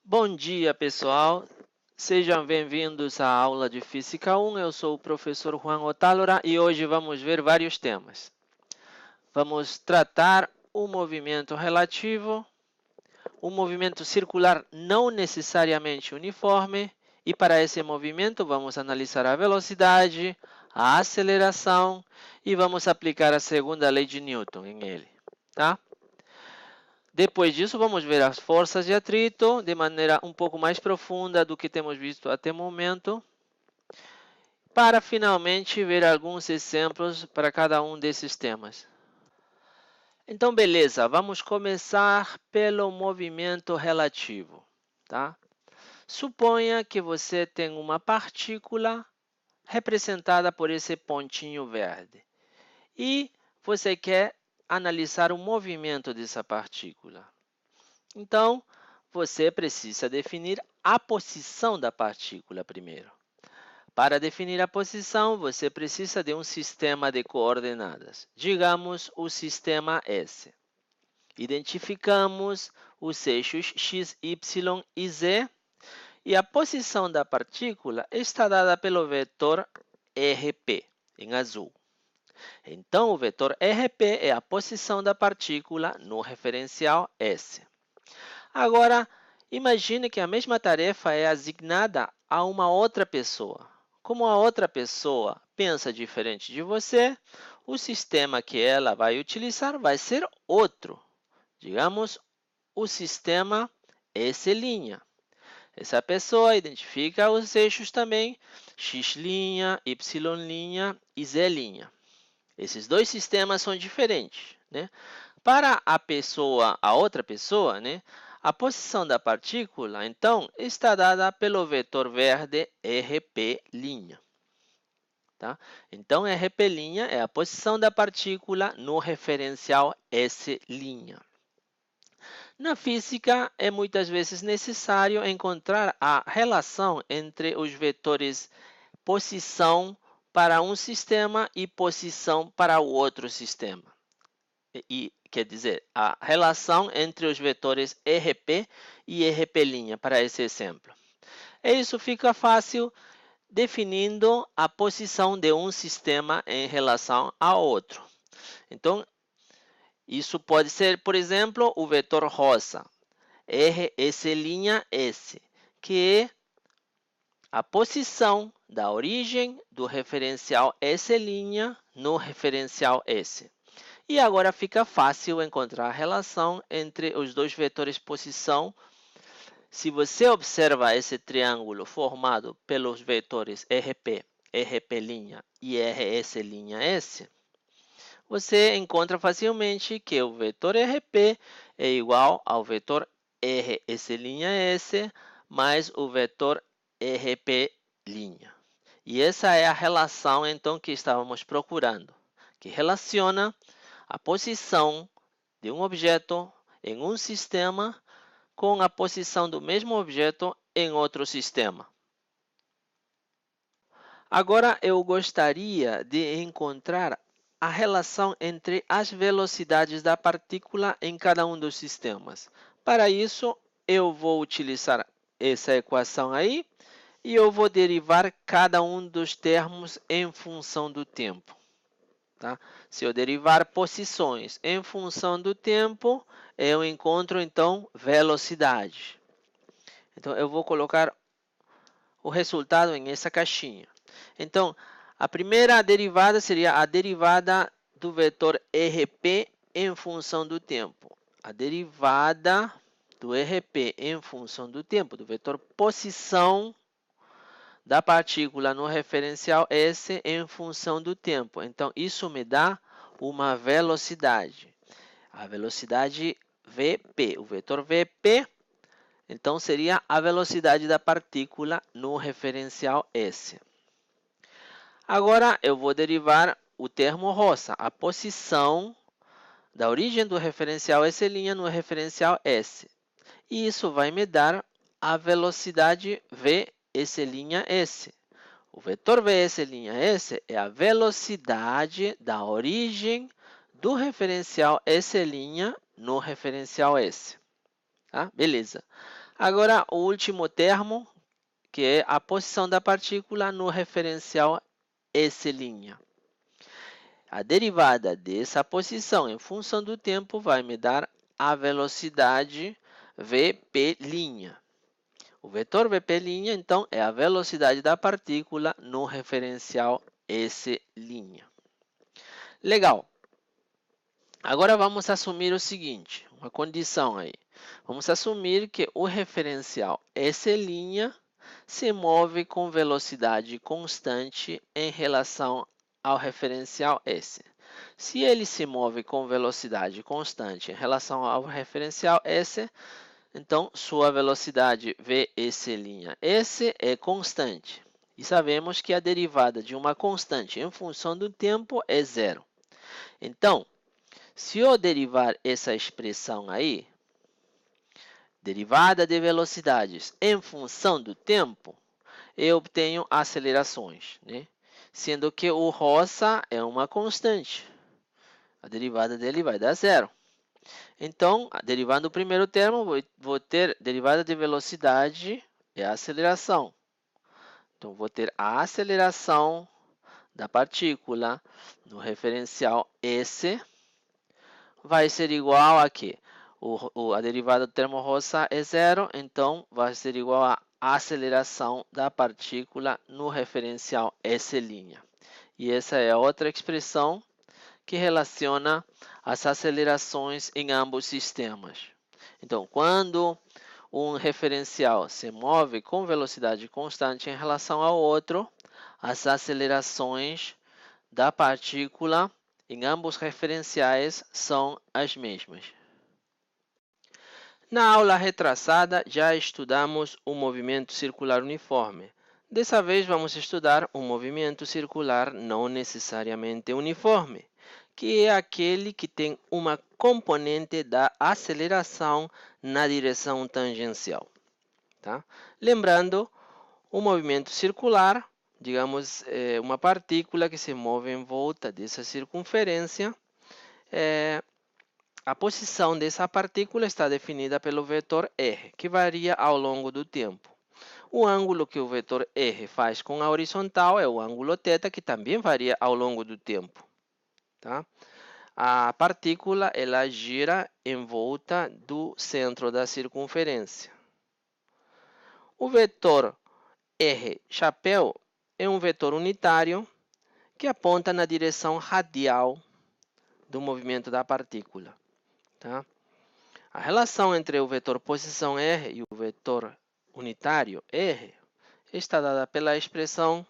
Bom dia, pessoal. Sejam bem-vindos à aula de Física 1. Eu sou o professor Juan Otálora e hoje vamos ver vários temas. Vamos tratar o movimento relativo, o movimento circular não necessariamente uniforme, e para esse movimento vamos analisar a velocidade, a aceleração e vamos aplicar a segunda lei de Newton em ele, tá? Depois disso, vamos ver as forças de atrito de maneira um pouco mais profunda do que temos visto até o momento, para finalmente ver alguns exemplos para cada um desses temas. Então, beleza, vamos começar pelo movimento relativo, tá? Suponha que você tem uma partícula representada por esse pontinho verde e você quer analisar o movimento dessa partícula. Então, você precisa definir a posição da partícula primeiro. Para definir a posição, você precisa de um sistema de coordenadas. Digamos o sistema S. Identificamos os eixos x, y e z e a posição da partícula está dada pelo vetor RP, em azul. Então, o vetor RP é a posição da partícula no referencial S. Agora, imagine que a mesma tarefa é asignada a uma outra pessoa. Como a outra pessoa pensa diferente de você, o sistema que ela vai utilizar vai ser outro. Digamos, o sistema S'. Essa pessoa identifica os eixos também, x', y' e z'. Esses dois sistemas são diferentes, né? Para a outra pessoa, né, a posição da partícula, então, está dada pelo vetor verde RP'. Tá? Então, RP' é a posição da partícula no referencial S'. Na física, é muitas vezes necessário encontrar a relação entre os vetores posição para um sistema e posição para o outro sistema. Quer dizer, a relação entre os vetores RP e RP' para esse exemplo. E isso fica fácil definindo a posição de um sistema em relação ao outro. Então, isso pode ser, por exemplo, o vetor rosa, RS', que é a posição da origem do referencial S' no referencial S. E agora fica fácil encontrar a relação entre os dois vetores posição. Se você observa esse triângulo formado pelos vetores RP, RP' e RS', você encontra facilmente que o vetor RP é igual ao vetor RS' mais o vetor RP'. E essa é a relação, então, que estávamos procurando, que relaciona a posição de um objeto em um sistema com a posição do mesmo objeto em outro sistema. Agora, eu gostaria de encontrar a relação entre as velocidades da partícula em cada um dos sistemas. Para isso, eu vou utilizar essa equação aí e eu vou derivar cada um dos termos em função do tempo. Tá? Se eu derivar posições em função do tempo, eu encontro, então, velocidade. Então, eu vou colocar o resultado em essa caixinha. Então, a primeira derivada seria a derivada do vetor RP em função do tempo. A derivada do RP em função do tempo, do vetor posição da partícula no referencial S em função do tempo. Então, isso me dá uma velocidade. A velocidade Vp, o vetor Vp, então seria a velocidade da partícula no referencial S. Agora, eu vou derivar o termo rosa, a posição da origem do referencial S' no referencial S. E isso vai me dar a velocidade Vs'. O vetor Vs' é a velocidade da origem do referencial S' no referencial S. Tá? Beleza. Agora, o último termo, que é a posição da partícula no referencial S'. A derivada dessa posição em função do tempo vai me dar a velocidade Vp'. O vetor Vp', então, é a velocidade da partícula no referencial S'. Legal. Agora vamos assumir o seguinte, uma condição aí. Vamos assumir que o referencial S' se move com velocidade constante em relação ao referencial S. Se ele se move com velocidade constante em relação ao referencial S, então sua velocidade Vs'. É constante. E sabemos que a derivada de uma constante em função do tempo é zero. Então, se eu derivar essa expressão aí, derivada de velocidades em função do tempo, eu obtenho acelerações, né? Sendo que o roça é uma constante. A derivada dele vai dar zero. Então, derivando o primeiro termo, vou ter derivada de velocidade é a aceleração. Então, vou ter a aceleração da partícula no referencial S vai ser igual a quê? A derivada do termo roça é zero, então vai ser igual à aceleração da partícula no referencial S'. E essa é outra expressão que relaciona as acelerações em ambos sistemas. Então, quando um referencial se move com velocidade constante em relação ao outro, as acelerações da partícula em ambos referenciais são as mesmas. Na aula retrasada, já estudamos o movimento circular uniforme. Dessa vez, vamos estudar o movimento circular não necessariamente uniforme, que é aquele que tem uma componente da aceleração na direção tangencial. Tá? Lembrando, o movimento circular, digamos, é uma partícula que se move em volta dessa circunferência. A posição dessa partícula está definida pelo vetor R, que varia ao longo do tempo. O ângulo que o vetor R faz com a horizontal é o ângulo θ, que também varia ao longo do tempo. Tá? A partícula ela gira em volta do centro da circunferência. O vetor R chapéu é um vetor unitário que aponta na direção radial do movimento da partícula. Tá? A relação entre o vetor posição R e o vetor unitário R está dada pela expressão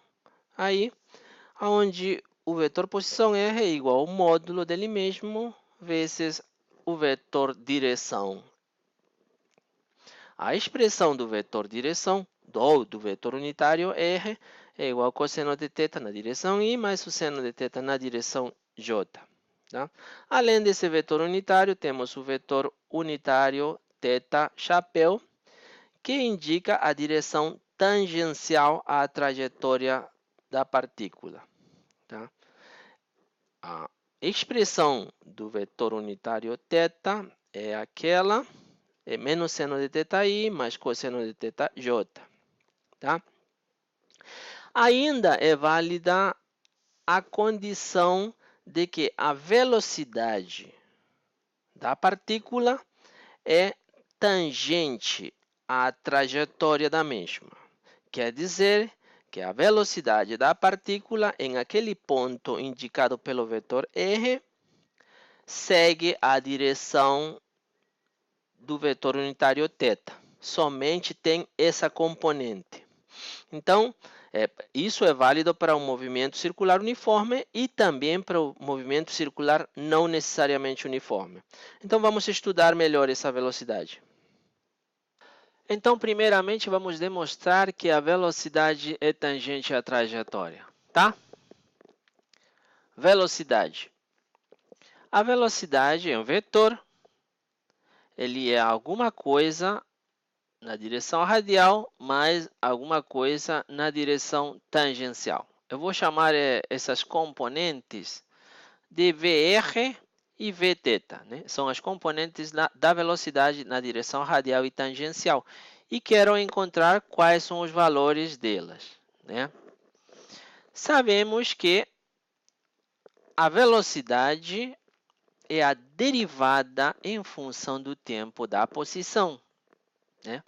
aí, onde o vetor posição R é igual ao módulo dele mesmo vezes o vetor direção. A expressão do vetor direção do vetor unitário R é igual ao cosseno de θ na direção I mais o seno de θ na direção J. Tá? Além desse vetor unitário, temos o vetor unitário θ chapéu, que indica a direção tangencial à trajetória da partícula. Tá? A expressão do vetor unitário θ é aquela, é menos seno de θi mais cosseno de θj. Tá? Ainda é válida a condição de que a velocidade da partícula é tangente à trajetória da mesma. Quer dizer que a velocidade da partícula em aquele ponto indicado pelo vetor R segue a direção do vetor unitário θ. Somente tem essa componente. Então, isso é válido para o movimento circular uniforme e também para o movimento circular não necessariamente uniforme. Então, vamos estudar melhor essa velocidade. Então, primeiramente, vamos demonstrar que a velocidade é tangente à trajetória, tá? Velocidade. A velocidade é um vetor. Ele é alguma coisa na direção radial, mais alguma coisa na direção tangencial. Eu vou chamar essas componentes de VR e Vθ, né? São as componentes da velocidade na direção radial e tangencial. e quero encontrar quais são os valores delas, né? Sabemos que a velocidade é a derivada em função do tempo da posição, né?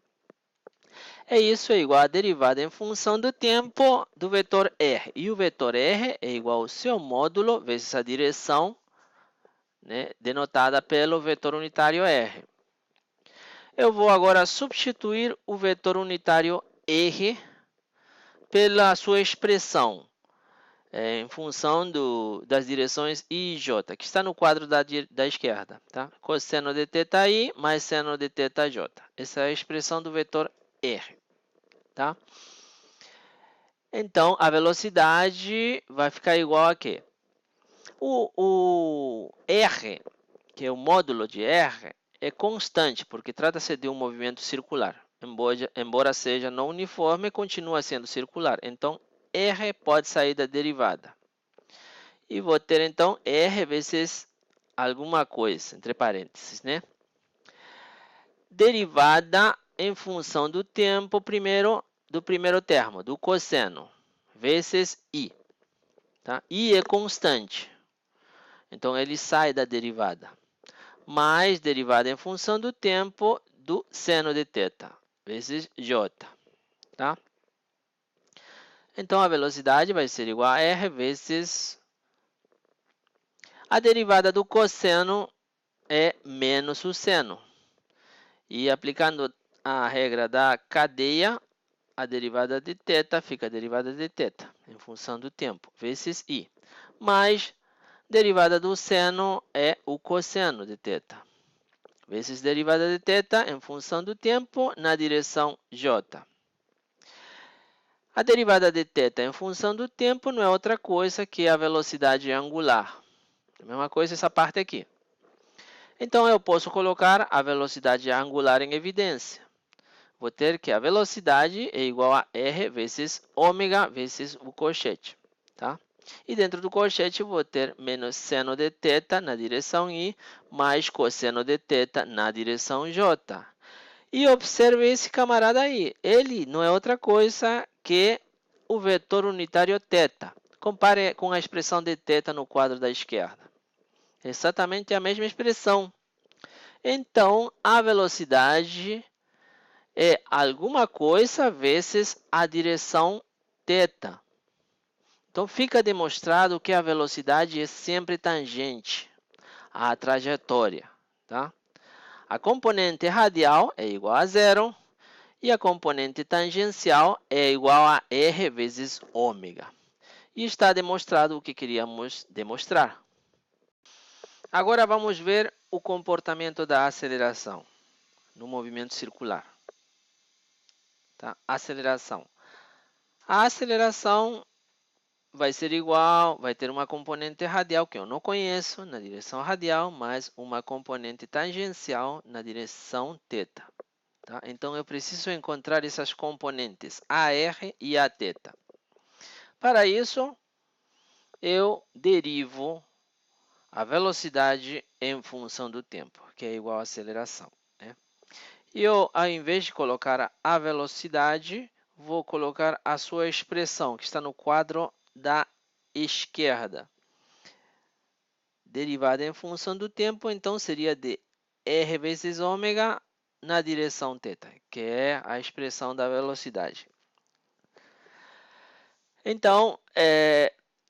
Isso é igual a derivada em função do tempo do vetor r. E o vetor r é igual ao seu módulo vezes a direção, né, denotada pelo vetor unitário r. Eu vou agora substituir o vetor unitário r pela sua expressão em função das direções I e J, que está no quadro da esquerda. Tá? Cosseno de θi mais seno de θj. Essa é a expressão do vetor r. Tá? Então, a velocidade vai ficar igual a quê? O r, que é o módulo de r, é constante, porque trata-se de um movimento circular. Embora seja não uniforme, continua sendo circular. Então, r pode sair da derivada. E vou ter, então, r vezes alguma coisa, entre parênteses, né? Derivada em função do tempo do primeiro termo, do cosseno, vezes i. Tá? I é constante, então ele sai da derivada. Mais derivada em função do tempo do seno de θ, vezes j. Tá? Então, a velocidade vai ser igual a r vezes a derivada do cosseno é menos o seno. E aplicando a regra da cadeia, a derivada de θ fica a derivada de θ, em função do tempo, vezes i. Mais derivada do seno é o cosseno de θ, vezes derivada de θ em função do tempo na direção j. A derivada de θ em função do tempo não é outra coisa que a velocidade angular. A mesma coisa essa parte aqui. Então, eu posso colocar a velocidade angular em evidência. Vou ter que a velocidade é igual a r vezes ômega vezes o cochete. Tá? E dentro do cochete, vou ter menos seno de θ na direção i, mais cosseno de θ na direção j. E observe esse camarada aí. Ele não é outra coisa que o vetor unitário θ. Compare com a expressão de θ no quadro da esquerda. Exatamente a mesma expressão. Então, a velocidade é alguma coisa vezes a direção θ. Então, fica demonstrado que a velocidade é sempre tangente à trajetória. Tá? A componente radial é igual a zero e a componente tangencial é igual a r vezes ômega. E está demonstrado o que queríamos demonstrar. Agora vamos ver o comportamento da aceleração no movimento circular. Tá? Aceleração. A aceleração vai ser igual, vai ter uma componente radial que eu não conheço na direção radial, mas uma componente tangencial na direção θ. Tá? Então, eu preciso encontrar essas componentes AR e Aθ. Para isso, eu derivo a velocidade em função do tempo, que é igual à aceleração. Né? E eu, ao invés de colocar a velocidade, vou colocar a sua expressão, que está no quadro da esquerda. Derivada em função do tempo, então, seria de r vezes ômega na direção θ, que é a expressão da velocidade. Então,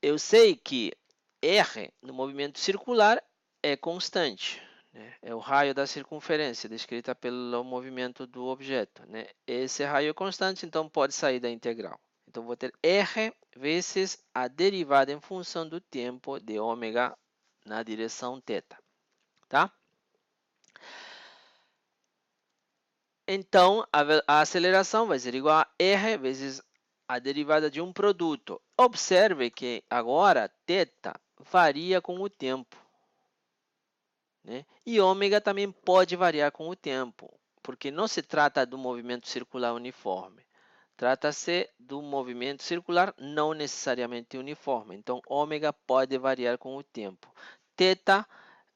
eu sei que r no movimento circular é constante. Né? É o raio da circunferência, descrita pelo movimento do objeto. Né? Esse raio é constante, então pode sair da integral. Então, vou ter r vezes a derivada em função do tempo de ômega na direção θ. Tá? Então, a aceleração vai ser igual a r vezes a derivada de um produto. Observe que agora θ varia com o tempo. Né? E ômega também pode variar com o tempo, porque não se trata do movimento circular uniforme. Trata-se do movimento circular não necessariamente uniforme. Então, ômega pode variar com o tempo. Θ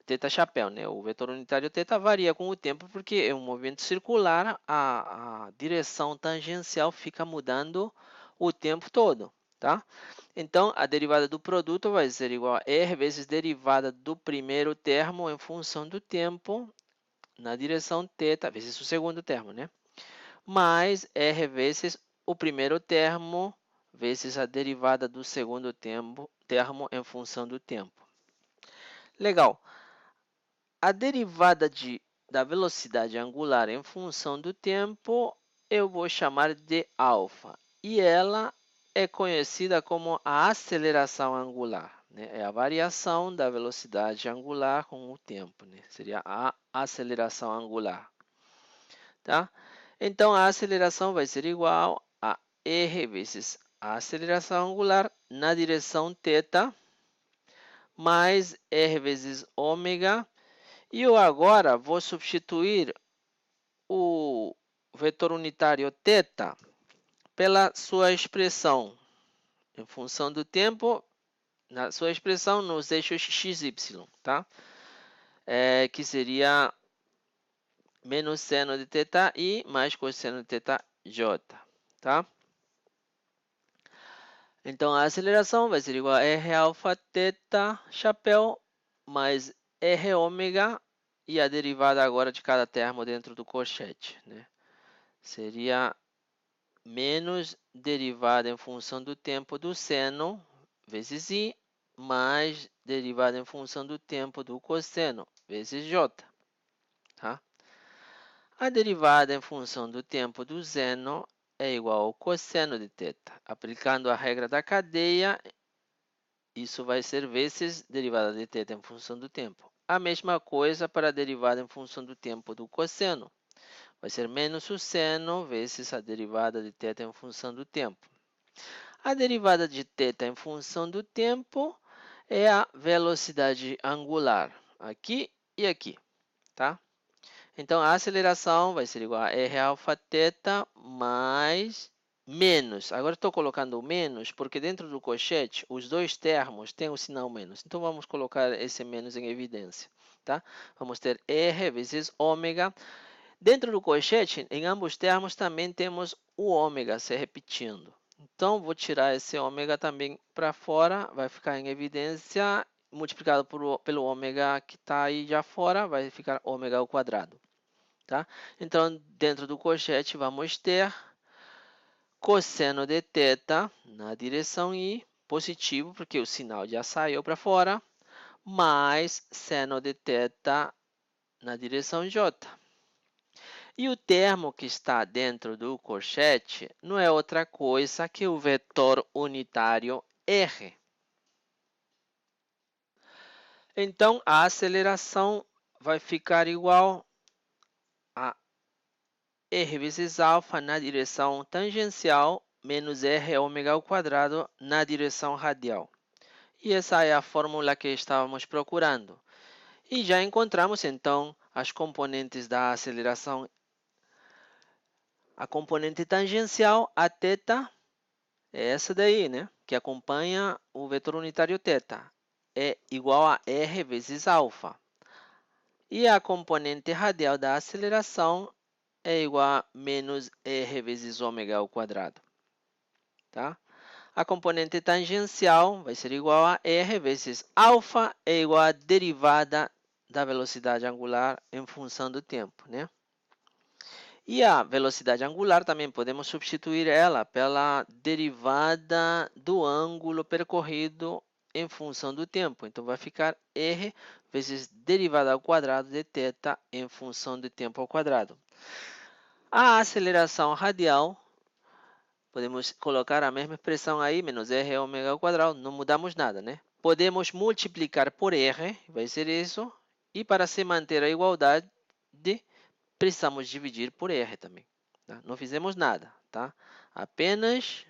θ chapéu, né? O vetor unitário θ varia com o tempo porque é um movimento circular, a direção tangencial fica mudando o tempo todo, tá? Então, a derivada do produto vai ser igual a R vezes derivada do primeiro termo em função do tempo na direção θ, vezes o segundo termo, né? Mais R vezes o primeiro termo vezes a derivada do segundo termo em função do tempo. Legal. A derivada da velocidade angular em função do tempo eu vou chamar de alfa. E ela é conhecida como a aceleração angular, né? É a variação da velocidade angular com o tempo, né? Seria a aceleração angular. Tá? Então, a aceleração vai ser igual a R vezes a aceleração angular na direção θ, mais R vezes ômega. E eu agora vou substituir o vetor unitário θ pela sua expressão em função do tempo, na sua expressão nos eixos x, y, tá? Que seria menos seno de θ i mais cosseno de θ j, tá? Então, a aceleração vai ser igual a R alfa θ chapéu mais R ômega e a derivada agora de cada termo dentro do cochete, né? Seria menos derivada em função do tempo do seno vezes i mais derivada em função do tempo do cosseno vezes j, tá? A derivada em função do tempo do seno é igual ao cosseno de θ. Aplicando a regra da cadeia, isso vai ser vezes derivada de θ em função do tempo. A mesma coisa para a derivada em função do tempo do cosseno. Vai ser menos o seno vezes a derivada de θ em função do tempo. A derivada de θ em função do tempo é a velocidade angular, aqui e aqui, tá? Então, a aceleração vai ser igual a R alfa θ mais menos. Agora estou colocando o menos porque dentro do cochete os dois termos têm o sinal menos. Então, vamos colocar esse menos em evidência, tá? Vamos ter R vezes ômega. Dentro do cochete, em ambos termos, também temos o ômega se repetindo. Então, vou tirar esse ômega também para fora, vai ficar em evidência, multiplicado pelo ômega que está aí já fora, vai ficar ômega ao quadrado. Tá? Então, dentro do cochete, vamos ter cosseno de θ na direção I, positivo, porque o sinal já saiu para fora, mais seno de θ na direção J. E o termo que está dentro do cochete não é outra coisa que o vetor unitário R. Então, a aceleração vai ficar igual a R vezes alfa na direção tangencial menos R ômega ao quadrado na direção radial. E essa é a fórmula que estávamos procurando. E já encontramos, então, as componentes da aceleração. A componente tangencial, a θ, é essa daí, né? Que acompanha o vetor unitário θ. É igual a R vezes alfa. E a componente radial da aceleração é igual a menos R vezes ômega ao quadrado. Tá? A componente tangencial vai ser igual a R vezes alfa é igual a derivada da velocidade angular em função do tempo, né? E a velocidade angular também podemos substituir ela pela derivada do ângulo percorrido em função do tempo. Então, vai ficar R vezes derivada ao quadrado de θ em função do tempo ao quadrado. A aceleração radial, podemos colocar a mesma expressão aí, menos R ômega ao quadrado, não mudamos nada, né? Podemos multiplicar por R, vai ser isso, e para se manter a igualdade, precisamos dividir por R também. Tá? Não fizemos nada, tá? Apenas,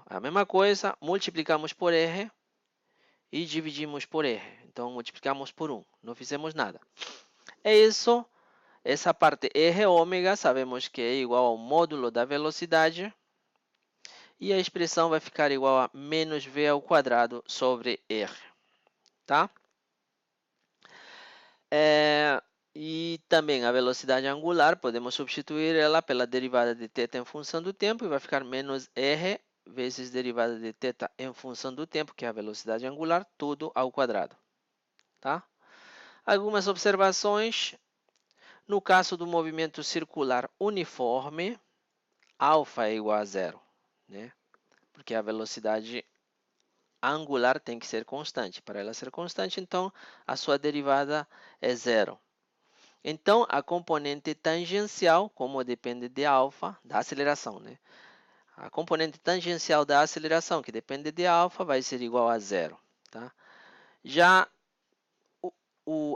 a mesma coisa, multiplicamos por R e dividimos por R. Então, multiplicamos por 1. Não fizemos nada. É isso. Essa parte R ômega, sabemos que é igual ao módulo da velocidade. E a expressão vai ficar igual a menos V ao quadrado sobre R. Tá? E também a velocidade angular, podemos substituir ela pela derivada de θ em função do tempo e vai ficar menos r vezes derivada de θ em função do tempo, que é a velocidade angular, tudo ao quadrado. Tá? Algumas observações. No caso do movimento circular uniforme, alfa é igual a zero, né? Porque a velocidade angular tem que ser constante. Para ela ser constante, então, a sua derivada é zero. Então, a componente tangencial, como depende de alfa, da aceleração, né? A componente tangencial da aceleração, que depende de alfa, vai ser igual a zero. Tá? Já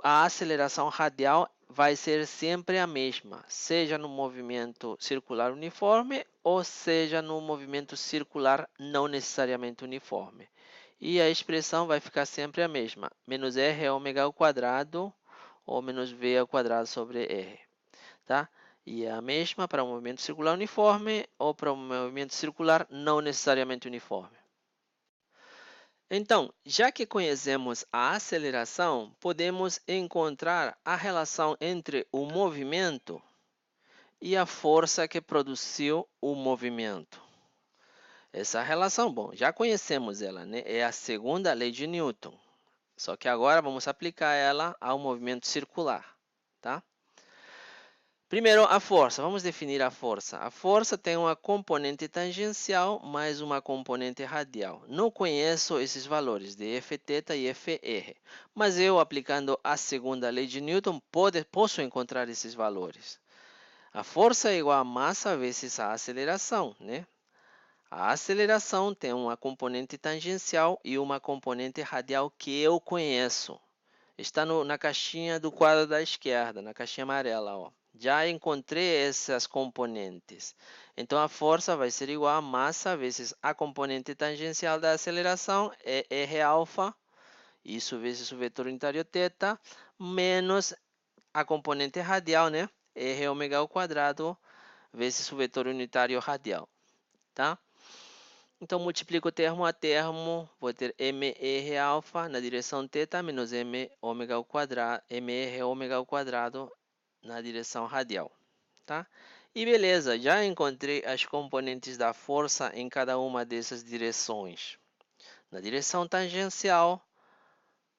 a aceleração radial vai ser sempre a mesma, seja no movimento circular uniforme ou seja no movimento circular não necessariamente uniforme. E a expressão vai ficar sempre a mesma, menos r ômega ao quadrado ou menos v ao quadrado sobre r. Tá? E é a mesma para o movimento circular uniforme ou para o movimento circular não necessariamente uniforme. Então, já que conhecemos a aceleração, podemos encontrar a relação entre o movimento e a força que produziu o movimento. Essa relação, bom, já conhecemos ela, né? É a segunda lei de Newton. Só que agora vamos aplicar ela ao movimento circular, tá? Primeiro, a força. Vamos definir a força. A força tem uma componente tangencial mais uma componente radial. Não conheço esses valores de Fθ e Fr, mas eu, aplicando a segunda lei de Newton, posso encontrar esses valores. A força é igual a massa vezes a aceleração, né? A aceleração tem uma componente tangencial e uma componente radial que eu conheço. Está na caixinha do quadro da esquerda, na caixinha amarela, ó. Já encontrei essas componentes. Então, a força vai ser igual a massa vezes a componente tangencial da aceleração, é R alfa, isso vezes o vetor unitário θ, menos a componente radial, né? R ômega ao quadrado, vezes o vetor unitário radial, tá? Então, multiplico termo a termo, vou ter mr alfa na direção θ menos m ômega ao quadrado, mr ômega ao quadrado na direção radial, tá? E beleza, já encontrei as componentes da força em cada uma dessas direções. Na direção tangencial,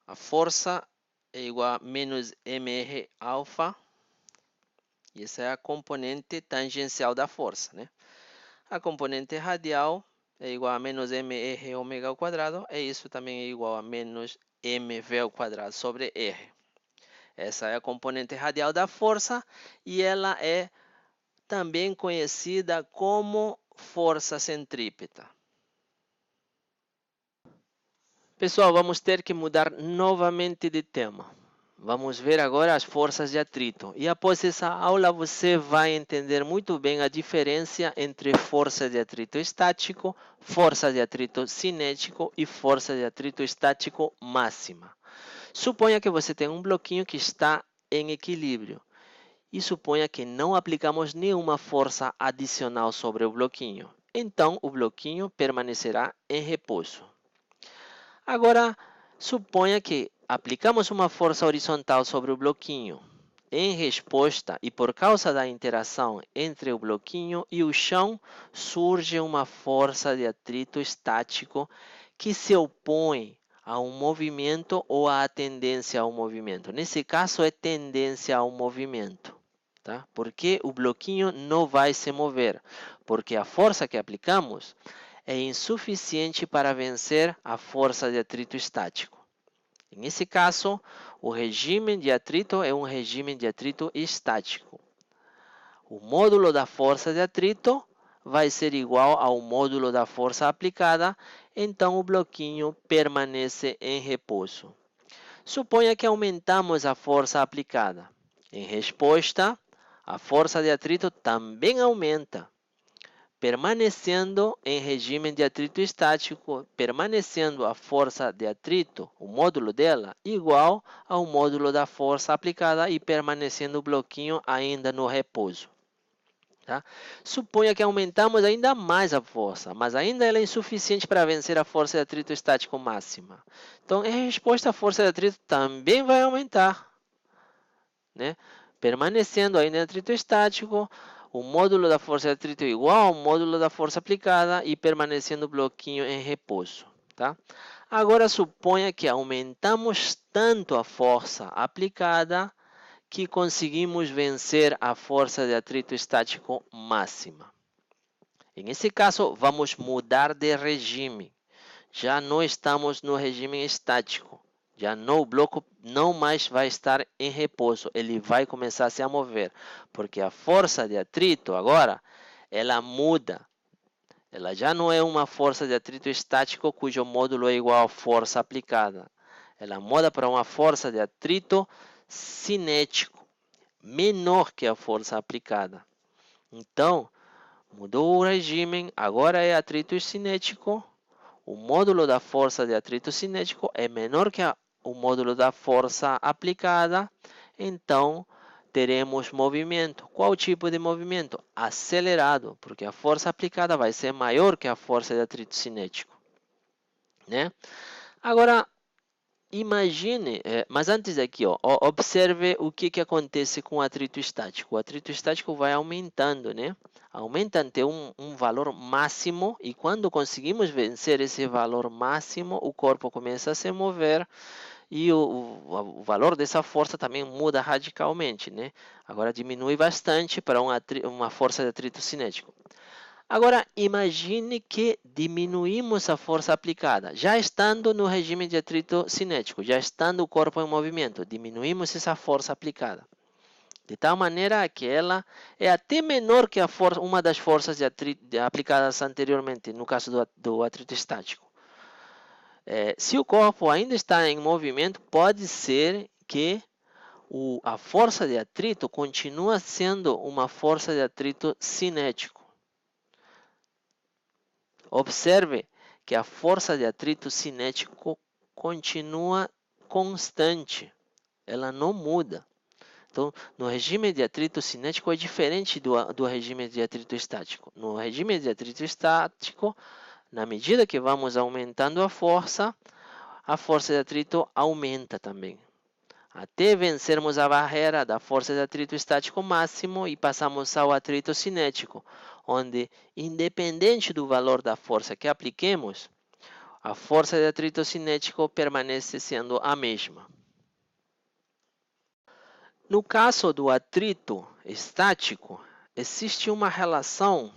a força é igual a menos mr alfa, e essa é a componente tangencial da força, né? A componente radial é igual a menos mr ômega ao quadrado, e isso também é igual a menos mv ao quadrado sobre r. Essa é a componente radial da força e ela é também conhecida como força centrípeta. Pessoal, vamos ter que mudar novamente de tema. Vamos ver agora as forças de atrito. E após essa aula você vai entender muito bem a diferença entre força de atrito estático, força de atrito cinético e força de atrito estático máxima. Suponha que você tem um bloquinho que está em equilíbrio. E suponha que não aplicamos nenhuma força adicional sobre o bloquinho. Então, o bloquinho permanecerá em repouso. Agora, suponha que aplicamos uma força horizontal sobre o bloquinho. Em resposta, e por causa da interação entre o bloquinho e o chão, surge uma força de atrito estático que se opõe a um movimento ou à tendência ao movimento. Nesse caso, é tendência ao movimento. Tá? Porque o bloquinho não vai se mover, porque a força que aplicamos é insuficiente para vencer a força de atrito estático. Nesse caso, o regime de atrito é um regime de atrito estático. O módulo da força de atrito vai ser igual ao módulo da força aplicada, então o bloquinho permanece em repouso. Suponha que aumentamos a força aplicada. Em resposta, a força de atrito também aumenta, permanecendo em regime de atrito estático, permanecendo a força de atrito, o módulo dela, igual ao módulo da força aplicada e permanecendo o bloquinho ainda no repouso. Tá? Suponha que aumentamos ainda mais a força, mas ainda ela é insuficiente para vencer a força de atrito estático máxima. Então, em resposta, a força de atrito também vai aumentar. né? Permanecendo ainda em atrito estático, o módulo da força de atrito é igual ao módulo da força aplicada e permanecendo o bloquinho em repouso, tá? Agora suponha que aumentamos tanto a força aplicada que conseguimos vencer a força de atrito estático máxima. Nesse caso, vamos mudar de regime. Já não estamos no regime estático. Já não, o bloco não mais vai estar em repouso. Ele vai começar a se mover. Porque a força de atrito agora, ela muda. Ela já não é uma força de atrito estático cujo módulo é igual à força aplicada. Ela muda para uma força de atrito cinético, menor que a força aplicada. Então, mudou o regime, agora é atrito cinético. O módulo da força de atrito cinético é menor que o módulo da força aplicada, então teremos movimento. Qual tipo de movimento? Acelerado, porque a força aplicada vai ser maior que a força de atrito cinético, né? Agora, imagine, mas antes aqui, ó, observe o que acontece com o atrito estático. O atrito estático vai aumentando, né? Aumenta até um valor máximo e quando conseguimos vencer esse valor máximo, o corpo começa a se mover e o valor dessa força também muda radicalmente, né? Agora diminui bastante para uma força de atrito cinético. Agora, imagine que diminuímos a força aplicada, já estando no regime de atrito cinético, já estando o corpo em movimento, diminuímos essa força aplicada. De tal maneira que ela é até menor que uma das forças aplicadas anteriormente, no caso do atrito estático. Se o corpo ainda está em movimento, pode ser que a força de atrito continue sendo uma força de atrito cinético. Observe que a força de atrito cinético continua constante, ela não muda. Então, no regime de atrito cinético é diferente do regime de atrito estático. No regime de atrito estático, na medida que vamos aumentando a força de atrito aumenta também. Até vencermos a barreira da força de atrito estático máximo e passamos ao atrito cinético, onde, independente do valor da força que apliquemos, a força de atrito cinético permanece sendo a mesma. No caso do atrito estático, existe uma relação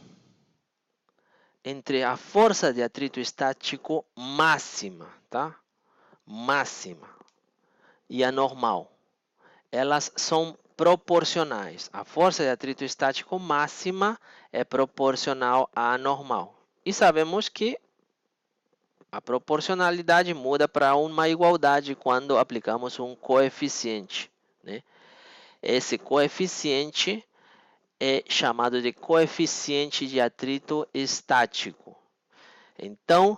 entre a força de atrito estático máxima, tá? Máxima, e a normal. Elas são proporcionais. A força de atrito estático máxima é proporcional à normal. E sabemos que a proporcionalidade muda para uma igualdade quando aplicamos um coeficiente, né? Esse coeficiente é chamado de coeficiente de atrito estático. Então,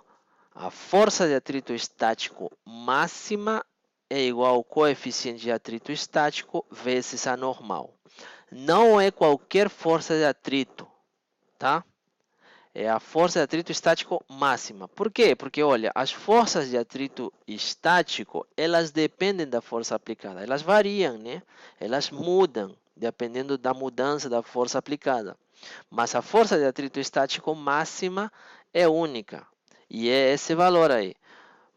a força de atrito estático máxima é igual ao coeficiente de atrito estático vezes a normal. Não é qualquer força de atrito, tá? É a força de atrito estático máxima. Por quê? Porque, olha, as forças de atrito estático, elas dependem da força aplicada. Elas variam, né? Elas mudam, dependendo da mudança da força aplicada. Mas a força de atrito estático máxima é única. E é esse valor aí.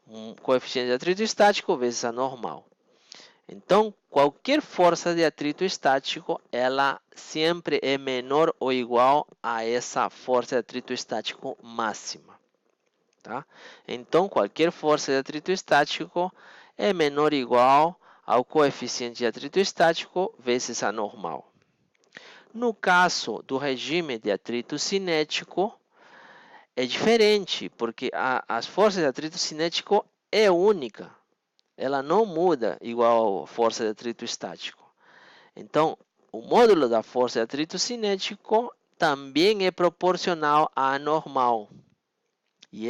Um coeficiente de atrito estático vezes a normal. Então, qualquer força de atrito estático, ela sempre é menor ou igual a essa força de atrito estático máxima. Tá? Então, qualquer força de atrito estático é menor ou igual ao coeficiente de atrito estático vezes a normal. No caso do regime de atrito cinético, é diferente, porque as forças de atrito cinético é única. Ela não muda igual a força de atrito estático. Então, o módulo da força de atrito cinético também é proporcional à normal. E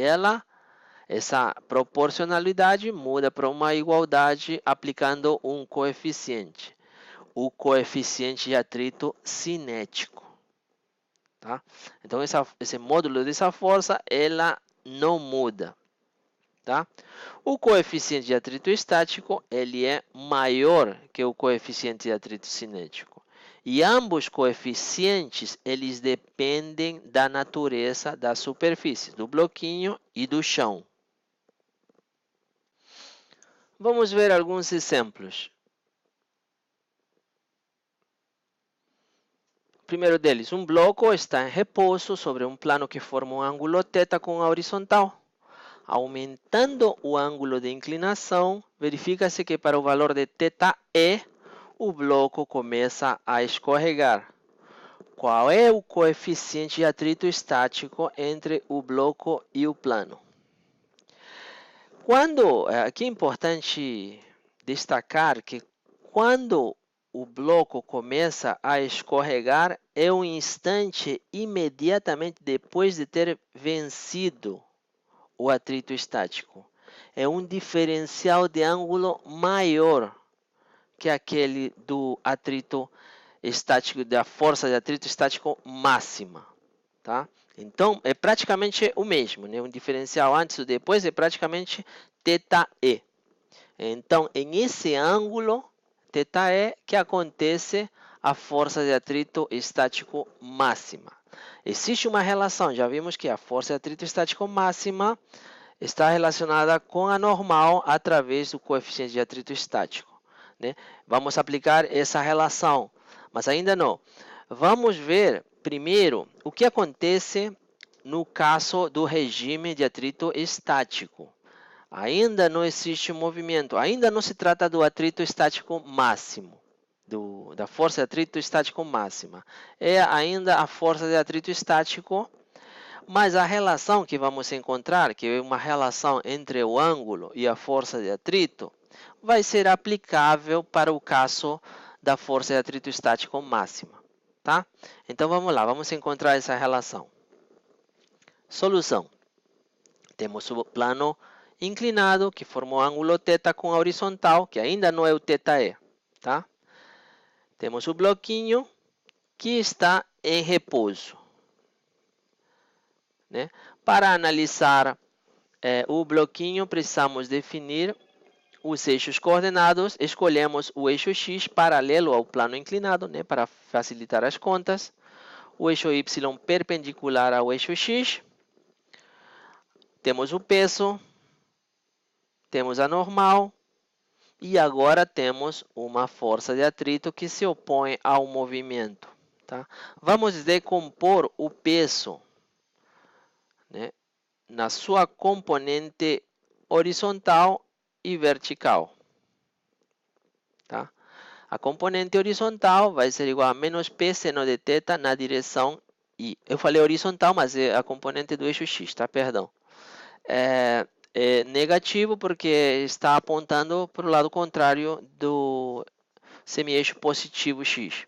essa proporcionalidade muda para uma igualdade aplicando um coeficiente. O coeficiente de atrito cinético. Tá? Então, esse módulo dessa força, ela não muda. tá? O coeficiente de atrito estático, ele é maior que o coeficiente de atrito cinético. E ambos coeficientes, eles dependem da natureza da superfície, do bloquinho e do chão. Vamos ver alguns exemplos. O primeiro deles, um bloco está em repouso sobre um plano que forma um ângulo θ com a horizontal. Aumentando o ângulo de inclinação, verifica-se que para o valor de θe, o bloco começa a escorregar. Qual é o coeficiente de atrito estático entre o bloco e o plano? Aqui é importante destacar que quando o bloco começa a escorregar, é um instante imediatamente depois de ter vencido o atrito estático. É um diferencial de ângulo maior que aquele do atrito estático, da força de atrito estático máxima, tá? Então, é praticamente o mesmo, né? Um diferencial antes e depois é praticamente θe. Então, em esse ângulo, θe, que acontece a força de atrito estático máxima. Existe uma relação, já vimos que a força de atrito estático máxima está relacionada com a normal através do coeficiente de atrito estático, né? Vamos aplicar essa relação, mas ainda não. Vamos ver primeiro o que acontece no caso do regime de atrito estático. Ainda não existe movimento, ainda não se trata do atrito estático máximo, da força de atrito estático máxima. É ainda a força de atrito estático, mas a relação que vamos encontrar, que é uma relação entre o ângulo e a força de atrito, vai ser aplicável para o caso da força de atrito estático máxima, tá? Então vamos lá, vamos encontrar essa relação. Solução. Temos o plano inclinado, que forma o ângulo θ com a horizontal, que ainda não é o θe, tá? Temos o bloquinho, que está em repouso, né? Para analisar o bloquinho, precisamos definir os eixos coordenados. Escolhemos o eixo X paralelo ao plano inclinado, né, para facilitar as contas. O eixo Y perpendicular ao eixo X. Temos o peso, temos a normal e agora temos uma força de atrito que se opõe ao movimento, tá? Vamos decompor o peso, né, na sua componente horizontal e vertical, tá? A componente horizontal vai ser igual a menos P seno de θ na direção I. Eu falei horizontal, mas é a componente do eixo X, tá? Perdão. É negativo porque está apontando para o lado contrário do semi-eixo positivo X.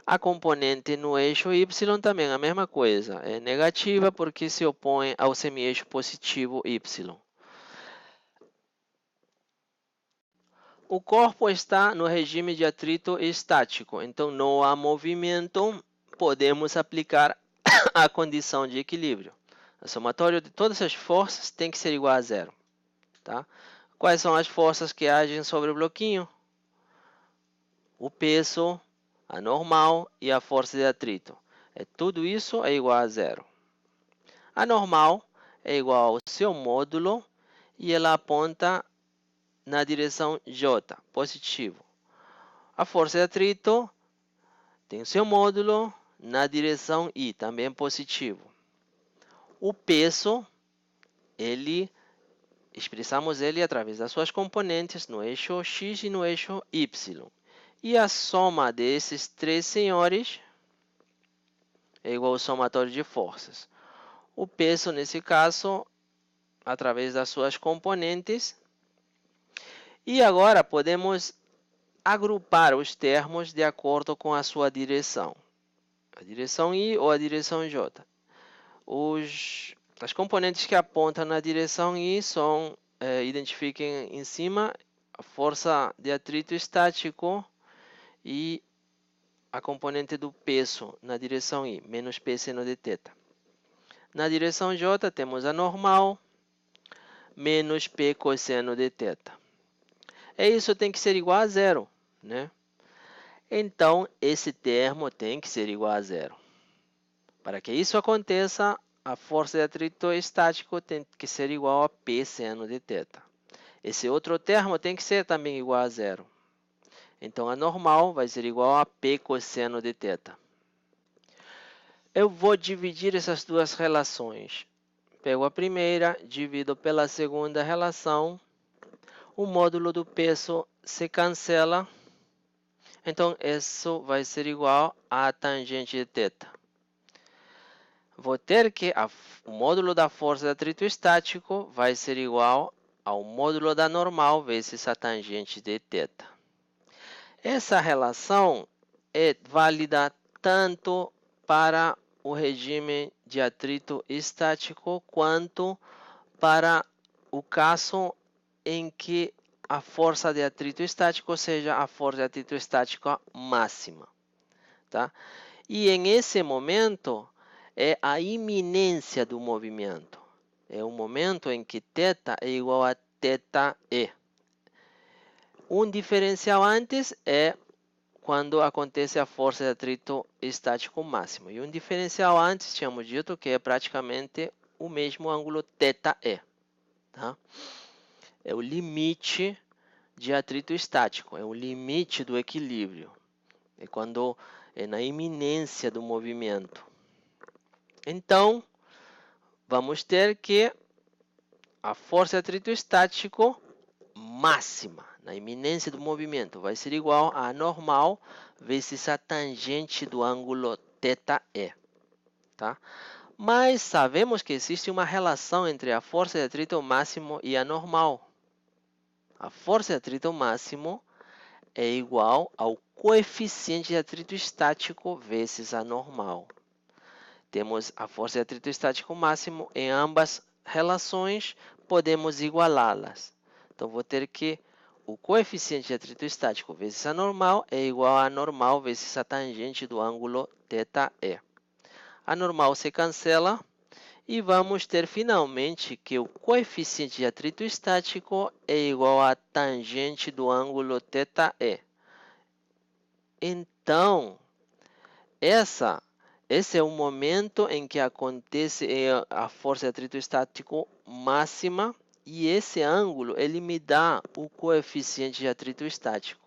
A componente no eixo Y também é a mesma coisa. É negativa porque se opõe ao semi-eixo positivo Y. O corpo está no regime de atrito estático, então não há movimento, podemos aplicar a condição de equilíbrio. O somatório de todas as forças tem que ser igual a zero, tá? Quais são as forças que agem sobre o bloquinho? O peso, a normal e a força de atrito. Tudo isso é igual a zero. A normal é igual ao seu módulo e ela aponta na direção J, positivo. A força de atrito tem o seu módulo na direção I, também positivo. O peso, expressamos ele através das suas componentes no eixo X e no eixo Y. E a soma desses três senhores é igual ao somatório de forças. O peso, nesse caso, através das suas componentes. E agora podemos agrupar os termos de acordo com a sua direção. A direção I ou a direção J. As componentes que apontam na direção I são, identifiquem em cima, a força de atrito estático e a componente do peso na direção I, menos P seno de θ. Na direção J temos a normal, menos P cosseno de θ. E isso tem que ser igual a zero, né? Então, esse termo tem que ser igual a zero. Para que isso aconteça, a força de atrito estático tem que ser igual a P seno de θ. Esse outro termo tem que ser também igual a zero. Então, a normal vai ser igual a P cosseno de θ. Eu vou dividir essas duas relações. Pego a primeira, divido pela segunda relação. O módulo do peso se cancela. Então, isso vai ser igual a tangente de θ. Vou ter que o módulo da força de atrito estático vai ser igual ao módulo da normal vezes a tangente de θ. Essa relação é válida tanto para o regime de atrito estático quanto para o caso em que a força de atrito estático seja a força de atrito estática máxima. Tá? E em esse momento é a iminência do movimento. É o momento em que θ é igual a θe. Um diferencial antes é quando acontece a força de atrito estático máximo. E um diferencial antes, tínhamos dito que é praticamente o mesmo ângulo θe. Tá? É o limite de atrito estático, é o limite do equilíbrio. É quando é na iminência do movimento. Então, vamos ter que a força de atrito estático máxima, na iminência do movimento, vai ser igual a normal vezes a tangente do ângulo θe. Tá? Mas sabemos que existe uma relação entre a força de atrito máximo e a normal. A força de atrito máximo é igual ao coeficiente de atrito estático vezes a normal. Temos a força de atrito estático máximo em ambas relações, podemos igualá-las. Então, vou ter que o coeficiente de atrito estático vezes a normal é igual a normal vezes a tangente do ângulo θe. A normal se cancela e vamos ter finalmente que o coeficiente de atrito estático é igual a tangente do ângulo θe. Então, esse é o momento em que acontece a força de atrito estático máxima e esse ângulo ele me dá o coeficiente de atrito estático.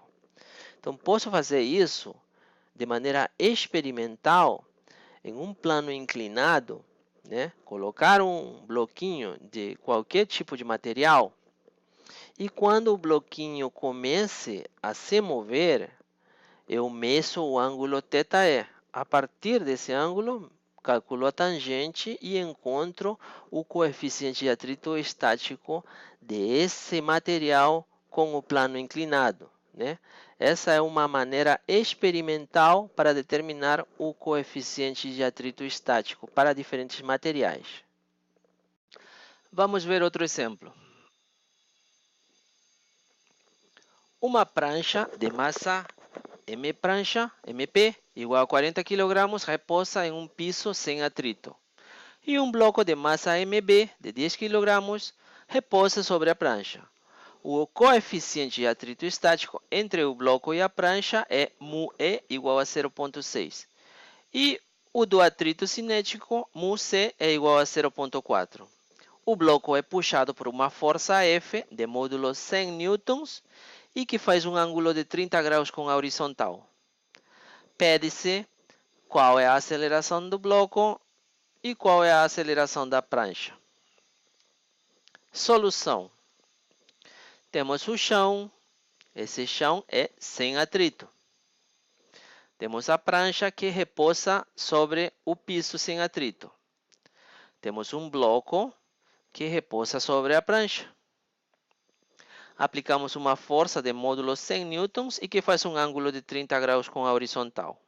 Então, posso fazer isso de maneira experimental em um plano inclinado, né? Colocar um bloquinho de qualquer tipo de material e quando o bloquinho comece a se mover, eu meço o ângulo θe. A partir desse ângulo, calculo a tangente e encontro o coeficiente de atrito estático desse material com o plano inclinado, né? Essa é uma maneira experimental para determinar o coeficiente de atrito estático para diferentes materiais. Vamos ver outro exemplo. Uma prancha de massa MP, igual a 40 kg, repousa em um piso sem atrito. E um bloco de massa MB, de 10 kg, repousa sobre a prancha. O coeficiente de atrito estático entre o bloco e a prancha é μe igual a 0,6. E o do atrito cinético, μc, é igual a 0,4. O bloco é puxado por uma força F de módulo 100 newtons e que faz um ângulo de 30 graus com a horizontal. Pede-se qual é a aceleração do bloco e qual é a aceleração da prancha. Solução. Temos o chão. Esse chão é sem atrito. Temos a prancha que repousa sobre o piso sem atrito. Temos um bloco que repousa sobre a prancha. Aplicamos uma força de módulo 100 newtons e que faz um ângulo de 30 graus com a horizontal.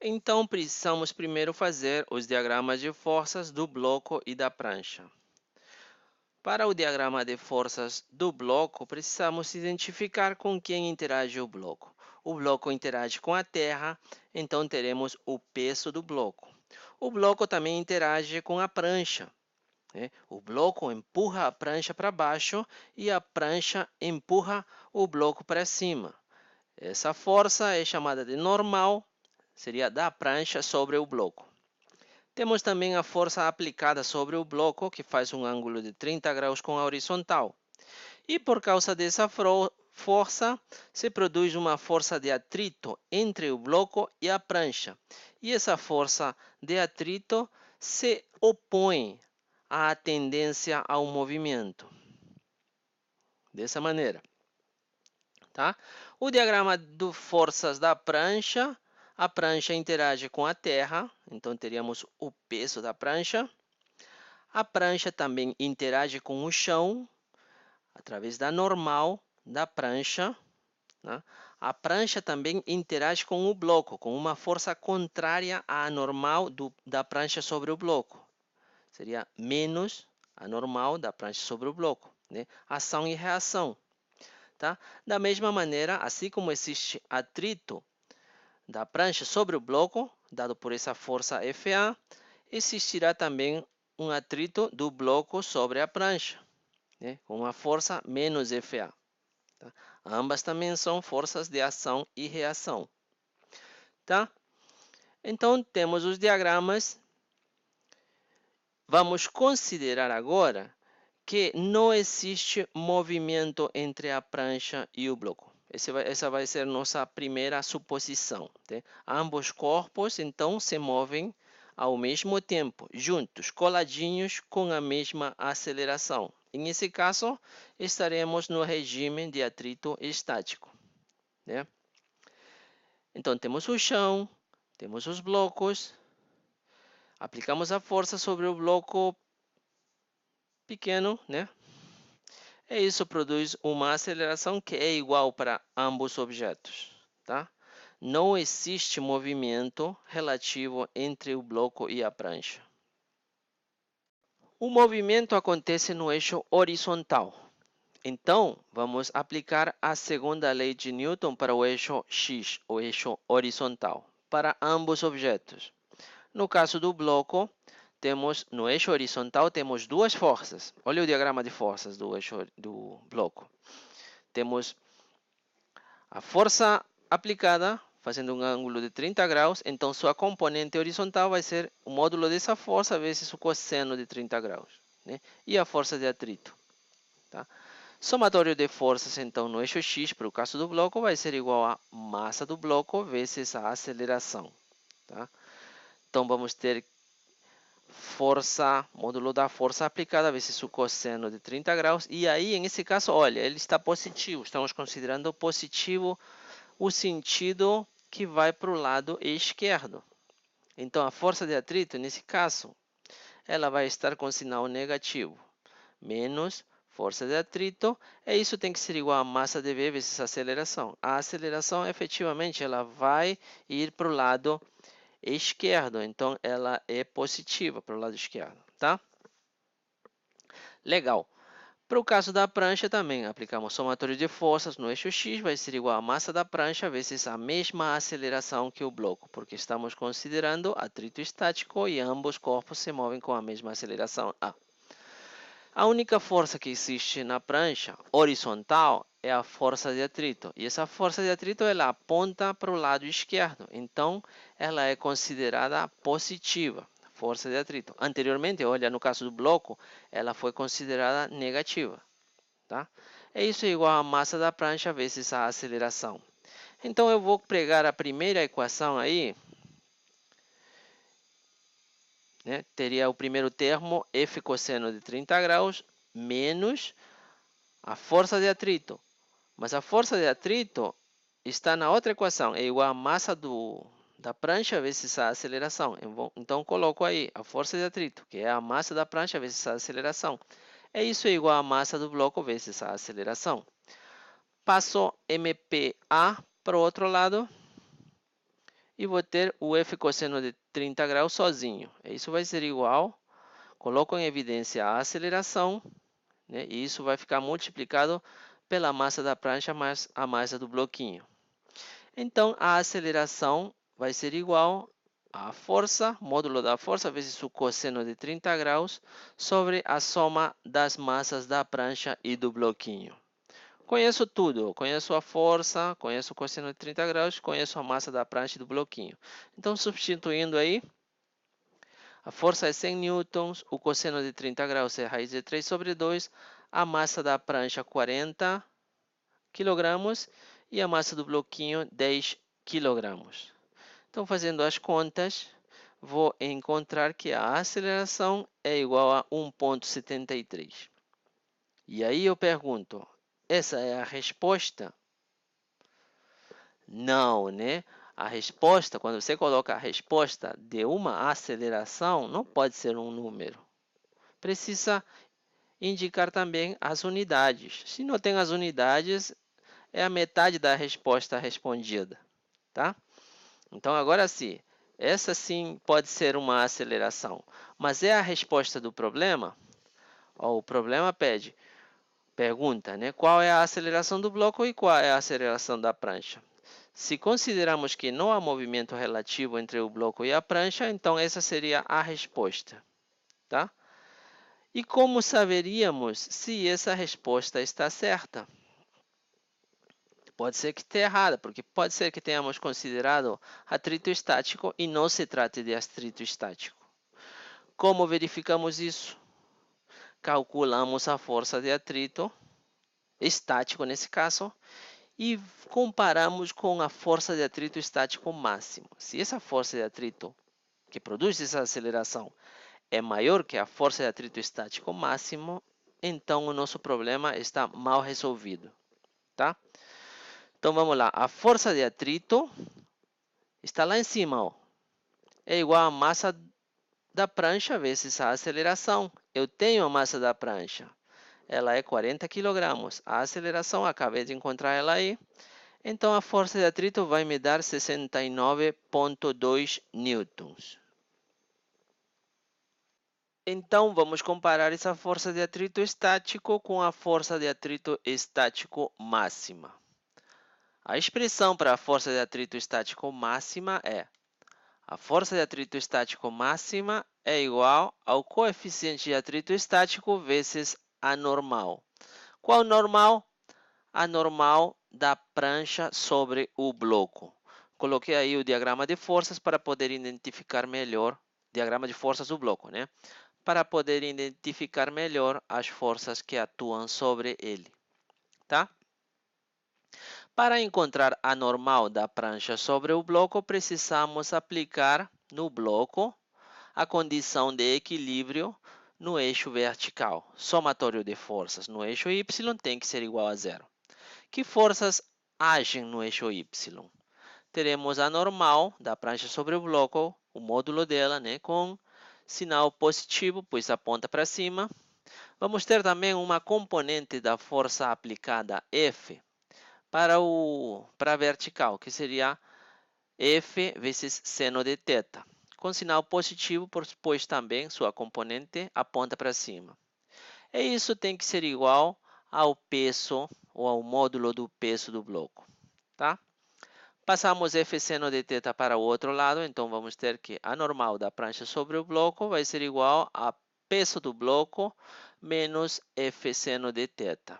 Então, precisamos primeiro fazer os diagramas de forças do bloco e da prancha. Para o diagrama de forças do bloco, precisamos identificar com quem interage o bloco. O bloco interage com a terra, então teremos o peso do bloco. O bloco também interage com a prancha, né? O bloco empurra a prancha para baixo e a prancha empurra o bloco para cima. Essa força é chamada de normal, seria da prancha sobre o bloco. Temos também a força aplicada sobre o bloco, que faz um ângulo de 30 graus com a horizontal. E por causa dessa força, se produz uma força de atrito entre o bloco e a prancha. E essa força de atrito se opõe à tendência ao movimento. Dessa maneira. Tá? O diagrama de forças da prancha. A prancha interage com a terra, então teríamos o peso da prancha. A prancha também interage com o chão, através da normal da prancha. Né? A prancha também interage com o bloco, com uma força contrária à normal da prancha sobre o bloco. Seria menos a normal da prancha sobre o bloco. Né? Ação e reação. Tá? Da mesma maneira, assim como existe atrito da prancha sobre o bloco, dado por essa força FA, existirá também um atrito do bloco sobre a prancha, né? Com uma força menos FA. Tá? Ambas também são forças de ação e reação. Tá? Então, temos os diagramas. Vamos considerar agora que não existe movimento entre a prancha e o bloco. Essa vai ser nossa primeira suposição. Tá? Ambos corpos, então, se movem ao mesmo tempo, juntos, coladinhos, com a mesma aceleração. Nesse caso, estaremos no regime de atrito estático. Né? Então, temos o chão, temos os blocos, aplicamos a força sobre o bloco pequeno, né? E isso produz uma aceleração que é igual para ambos objetos. Tá? Não existe movimento relativo entre o bloco e a prancha. O movimento acontece no eixo horizontal. Então, vamos aplicar a segunda lei de Newton para o eixo X, o eixo horizontal, para ambos objetos. No caso do bloco, no eixo horizontal temos duas forças. Olha o diagrama de forças do eixo do bloco. Temos a força aplicada, fazendo um ângulo de 30 graus, então sua componente horizontal vai ser o módulo dessa força vezes o cosseno de 30 graus. Né? E a força de atrito. Tá? Somatório de forças, então, no eixo X, para o caso do bloco, vai ser igual a massa do bloco vezes a aceleração. Tá? Então, vamos ter força, módulo da força aplicada vezes o cosseno de 30 graus. E aí, nesse caso, olha, ele está positivo. Estamos considerando positivo o sentido que vai para o lado esquerdo. Então, a força de atrito, nesse caso, ela vai estar com sinal negativo. Menos força de atrito, e isso tem que ser igual a massa de V vezes a aceleração. A aceleração, efetivamente, ela vai ir para o lado esquerdo, então ela é positiva para o lado esquerdo, tá? Legal. Para o caso da prancha também, aplicamos somatório de forças no eixo X, vai ser igual a massa da prancha vezes a mesma aceleração que o bloco, porque estamos considerando atrito estático e ambos corpos se movem com a mesma aceleração A. A única força que existe na prancha horizontal é a força de atrito. E essa força de atrito ela aponta para o lado esquerdo. Então, ela é considerada positiva, força de atrito. Anteriormente, olha, no caso do bloco, ela foi considerada negativa. Tá? E isso é igual a massa da prancha vezes a aceleração. Então, eu vou pregar a primeira equação aí. Né? Teria o primeiro termo, F cosseno de 30 graus, menos a força de atrito. Mas a força de atrito está na outra equação, é igual a massa da prancha vezes a aceleração. Então, coloco aí a força de atrito, que é a massa da prancha vezes a aceleração. E isso é igual a massa do bloco vezes a aceleração. Passo MPA para o outro lado e vou ter o F cosseno de 30 graus sozinho. Isso vai ser igual, coloco em evidência a aceleração, né? E isso vai ficar multiplicado pela massa da prancha mais a massa do bloquinho. Então, a aceleração vai ser igual a força, módulo da força, vezes o cosseno de 30 graus, sobre a soma das massas da prancha e do bloquinho. Conheço tudo, conheço a força, conheço o cosseno de 30 graus, conheço a massa da prancha e do bloquinho. Então, substituindo aí, a força é 100 newtons, o cosseno de 30 graus é raiz de 3 sobre 2, a massa da prancha 40 kg e a massa do bloquinho 10 kg. Então, fazendo as contas, vou encontrar que a aceleração é igual a 1,73. E aí eu pergunto, essa é a resposta? Não, né? A resposta, quando você coloca a resposta de uma aceleração, não pode ser um número. Precisa indicar também as unidades. Se não tem as unidades, é a metade da resposta respondida, tá? Então, agora sim, essa sim pode ser uma aceleração, mas é a resposta do problema? O problema pergunta, né? Qual é a aceleração do bloco e qual é a aceleração da prancha? Se considerarmos que não há movimento relativo entre o bloco e a prancha, então essa seria a resposta, tá? E como saberíamos se essa resposta está certa? Pode ser que esteja errada, porque pode ser que tenhamos considerado atrito estático e não se trate de atrito estático. Como verificamos isso? Calculamos a força de atrito estático nesse caso e comparamos com a força de atrito estático máximo. Se essa força de atrito que produz essa aceleração é maior que a força de atrito estático máximo, então o nosso problema está mal resolvido, tá? Então vamos lá, a força de atrito está lá em cima, ó. É igual a massa da prancha vezes a aceleração. Eu tenho a massa da prancha, ela é 40 kg. A aceleração, acabei de encontrar ela aí. Então a força de atrito vai me dar 69,2 newtons. Então vamos comparar essa força de atrito estático com a força de atrito estático máxima. A expressão para a força de atrito estático máxima é: a força de atrito estático máxima é igual ao coeficiente de atrito estático vezes a normal. Qual normal? A normal da prancha sobre o bloco. Coloquei aí o diagrama de forças para poder identificar melhor, diagrama de forças do bloco, né? Para poder identificar melhor as forças que atuam sobre ele, tá? Para encontrar a normal da prancha sobre o bloco, precisamos aplicar no bloco a condição de equilíbrio no eixo vertical. Somatório de forças no eixo Y tem que ser igual a zero. Que forças agem no eixo Y? Teremos a normal da prancha sobre o bloco, o módulo dela, né, com sinal positivo, pois aponta para cima. Vamos ter também uma componente da força aplicada F para a vertical, que seria F vezes seno de θ, com sinal positivo, pois também sua componente aponta para cima. E isso tem que ser igual ao peso ou ao módulo do peso do bloco, tá? Passamos F seno de θ para o outro lado, então vamos ter que a normal da prancha sobre o bloco vai ser igual a peso do bloco menos F seno de θ.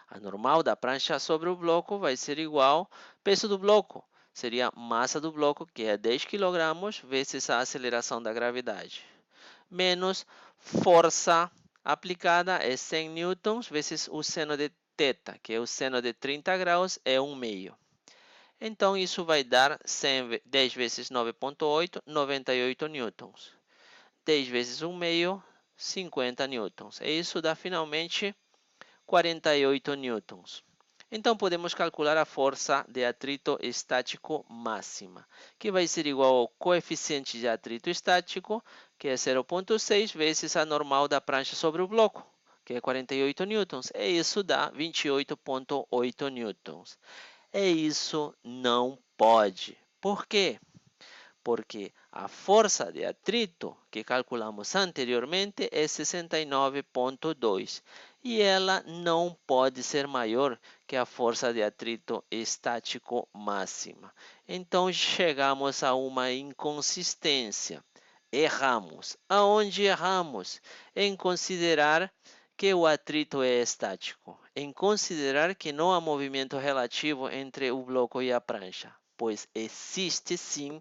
A normal da prancha sobre o bloco vai ser igual peso do bloco, seria massa do bloco, que é 10 kg, vezes a aceleração da gravidade, menos força aplicada é 100 newtons, vezes o seno de θ, que é o seno de 30 graus, é 1/2. Então, isso vai dar 10 vezes 9,8, 98 newtons. 10 vezes 1/2, 50 newtons. E isso dá finalmente 48 newtons. Então, podemos calcular a força de atrito estático máxima, que vai ser igual ao coeficiente de atrito estático, que é 0,6 vezes a normal da prancha sobre o bloco, que é 48 newtons. E isso dá 28,8 newtons. E isso não pode. Por quê? porque a força de atrito que calculamos anteriormente é 69,2 e ela não pode ser maior que a força de atrito estático máxima. Então chegamos a uma inconsistência. Erramos. Aonde erramos? Em considerar que o atrito é estático, em considerar que não há movimento relativo entre o bloco e a prancha, pois existe sim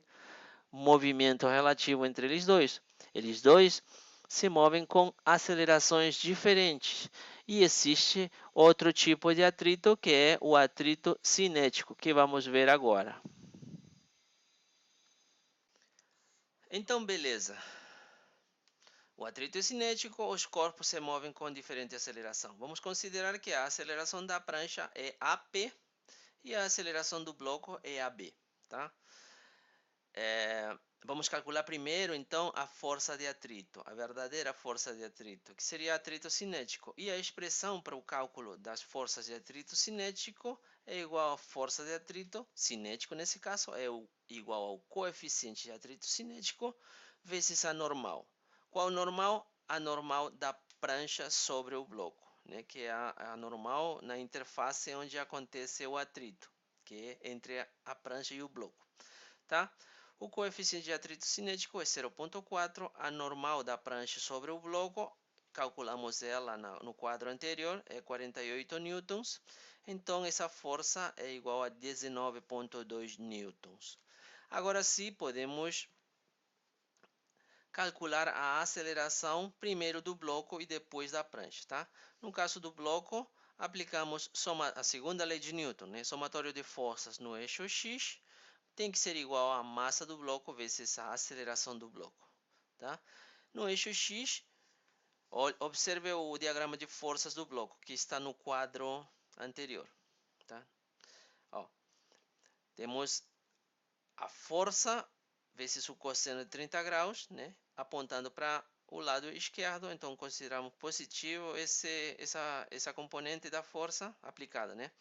movimento relativo entre eles dois. Eles dois se movem com acelerações diferentes. E existe outro tipo de atrito, que é o atrito cinético, que vamos ver agora. Então, beleza. O atrito é cinético, os corpos se movem com diferente aceleração. Vamos considerar que a aceleração da prancha é AP e a aceleração do bloco é AB, tá? Vamos calcular primeiro, então, a força de atrito, a verdadeira força de atrito, que seria atrito cinético. E a expressão para o cálculo das forças de atrito cinético é igual à força de atrito cinético, nesse caso, é igual ao coeficiente de atrito cinético vezes a normal. Qual normal? A normal da prancha sobre o bloco, né? Que é a normal na interface onde acontece o atrito, que é entre a prancha e o bloco, tá? O coeficiente de atrito cinético é 0,4, a normal da prancha sobre o bloco, calculamos ela no quadro anterior, é 48 newtons, então essa força é igual a 19,2 newtons. Agora sim, podemos calcular a aceleração primeiro do bloco e depois da prancha, tá? No caso do bloco, aplicamos a segunda lei de Newton, né? Somatório de forças no eixo X tem que ser igual à massa do bloco vezes a aceleração do bloco, tá? No eixo X, observe o diagrama de forças do bloco, que está no quadro anterior, tá? Ó, temos a força vezes o cosseno de 30 graus, né? Apontando para o lado esquerdo, então consideramos positivo essa componente da força aplicada, né?